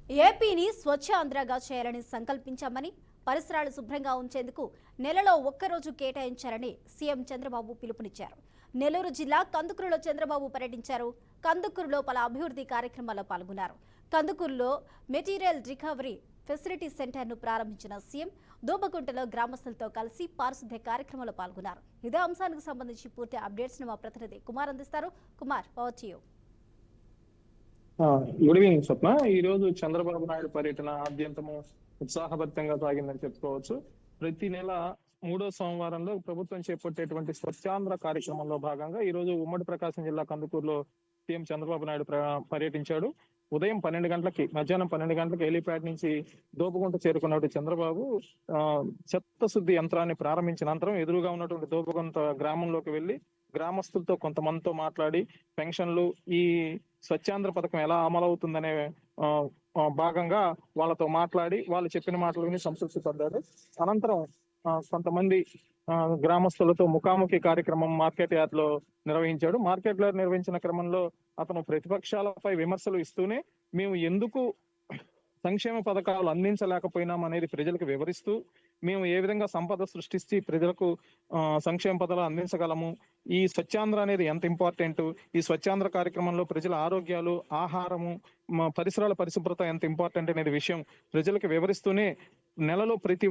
ఏపీని స్వచ్ఛ ఆంధ్రగా చేయాలని సంకల్పించామని, పరిసరాలు శుభ్రంగా ఉంచేందుకు నెలలో ఒక్కరోజు కేటాయించాలని సీఎం చంద్రబాబు పిలుపునిచ్చారు. నెల్లూరు జిల్లా కందుకూరులో చంద్రబాబు పర్యటించారు. కందుకూరులో పలు అభివృద్ధి కార్యక్రమాల్లో పాల్గొన్నారు. కందుకూరులో మెటీరియల్ రికవరీ ఫెసిలిటీ సెంటర్ను ప్రారంభించిన సీఎం దూబగుంటలో గ్రామస్తులతో కలిసి పారిశుద్ధ్య కార్యక్రమంలో పాల్గొన్నారు. ఇదే అంశానికి సంబంధించి పూర్తి అప్డేట్స్ ను మా ప్రతినిధి కుమార్ అందిస్తారు. Kumar, over to you. Good evening Swapna. ఈ రోజు చంద్రబాబు నాయుడు పర్యటన ఆద్యంతము ఉత్సాహభరితంగా సాగిందని చెప్పుకోవచ్చు. ప్రతి నెల 3వ సోమవారంలో ప్రభుత్వం చేపట్టేటువంటి స్వచ్ఛాంధ్ర కార్యక్రమంలో భాగంగా ఈ రోజు ఉమ్మడి ప్రకాశం జిల్లా కందుకూరులో సీఎం చంద్రబాబు నాయుడు పర్యటించాడు. ఉదయం 12 గంటలకి, మధ్యాహ్నం 12 గంటలకి హెలీప్యాడ్ నుంచి దోపగుంట చేరుకున్నటువంటి చంద్రబాబు చెత్త శుద్ధి యంత్రాన్ని ప్రారంభించిన అనంతరం ఎదురుగా ఉన్నటువంటి దోపగుంట గ్రామంలోకి వెళ్లి గ్రామస్తులతో కొంతమందితో మాట్లాడి పెన్షన్లు, ఈ స్వచ్ఛాంధ్ర పథకం ఎలా అమలవుతుందనే భాగంగా వాళ్ళతో మాట్లాడి వాళ్ళు చెప్పిన మాటలు విని సంతృప్తి పడ్డాడు. అనంతరం కొంతమంది గ్రామస్తులతో ముఖాముఖి కార్యక్రమం మార్కెట్ యార్డ్ లో నిర్వహించాడు. మార్కెట్ లో నిర్వహించిన క్రమంలో అతను ప్రతిపక్షాలపై విమర్శలు ఇస్తూనే మేము ఎందుకు సంక్షేమ పథకాలు అందించలేకపోయినాం అనేది ప్రజలకు వివరిస్తూ, మేము ఏ విధంగా సంపద సృష్టించి ప్రజలకు సంక్షేమ పథకాలు అందించగలము, ఈ స్వచ్ఛాంధ్ర అనేది ఎంత ఇంపార్టెంట్, ఈ స్వచ్ఛాంధ్ర కార్యక్రమంలో ప్రజల ఆరోగ్యాలు, ఆహారము, పరిసరాల పరిశుభ్రత ఎంత ఇంపార్టెంట్ అనేది విషయం ప్రజలకు వివరిస్తూనే నెలలో ప్రతి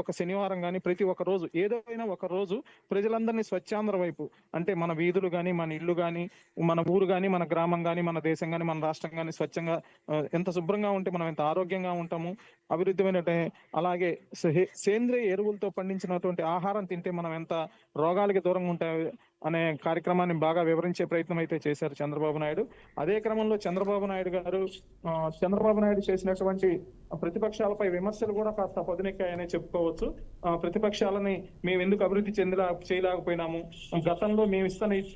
ఒక్క శనివారం కానీ ప్రతి ఒక్క రోజు ఏదైనా ఒక రోజు ప్రజలందరినీ స్వచ్ఛాంధ్ర వైపు, అంటే మన వీధులు కానీ, మన ఇల్లు కానీ, మన ఊరు కానీ, మన గ్రామం కానీ, మన దేశం కానీ, మన రాష్ట్రం కానీ స్వచ్ఛంగా ఎంత శుభ్రంగా ఉంటే మనం ఎంత ఆరోగ్యంగా ఉంటాము, అభివృద్ధి అలాగే సేంద్రియ ఎరువులతో పండించినటువంటి ఆహారం తింటే మనం ఎంత రోగాలకి దూరంగా ఉంటాయి అనే కార్యక్రమాన్ని బాగా వివరించే ప్రయత్నం అయితే చేశారు చంద్రబాబు నాయుడు. అదే క్రమంలో చంద్రబాబు నాయుడు చేసినటువంటి ప్రతిపక్షాలపై విమర్శలు కూడా కాస్త పదునెక్కాయనే చెప్పుకోవచ్చు. ప్రతిపక్షాలని మేము ఎందుకు అభివృద్ధి చేయలేకపోయినాము, గతంలో మేము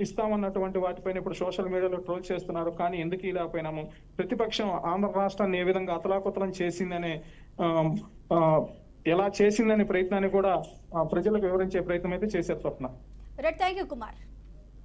ఇస్తామన్నటువంటి వాటిపైన ఇప్పుడు సోషల్ మీడియాలో ట్రోల్ చేస్తున్నారు, కానీ ఎందుకు లేకపోయినాము, ప్రతిపక్షం ఆంధ్ర రాష్ట్రాన్ని ఏ విధంగా అతలాకుతలం చేసిందనే ఎలా చేసిందనే ప్రయత్నాన్ని కూడా ప్రజలకు వివరించే ప్రయత్నం అయితే చేశారు స్వప్న. Thank you Kumar.